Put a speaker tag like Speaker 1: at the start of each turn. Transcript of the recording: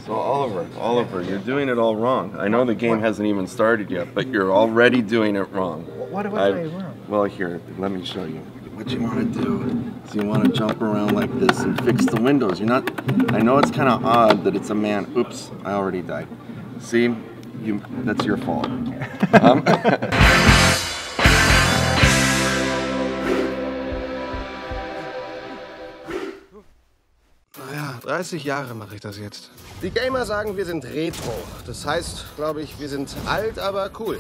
Speaker 1: So Oliver, you're doing it all wrong. I know the game hasn't even started yet, but you're already doing it wrong.
Speaker 2: What am I doing wrong?
Speaker 1: Well, here, let me show you. What you want to do is you want to jump around like this and fix the windows. You're not. I know it's kind of odd that it's a man. Oops, I already died. See, that's your fault.
Speaker 3: Ja, 30 Jahre mache ich das jetzt.
Speaker 4: Die Gamer sagen, wir sind retro. Das heißt, glaube ich, wir sind alt, aber cool.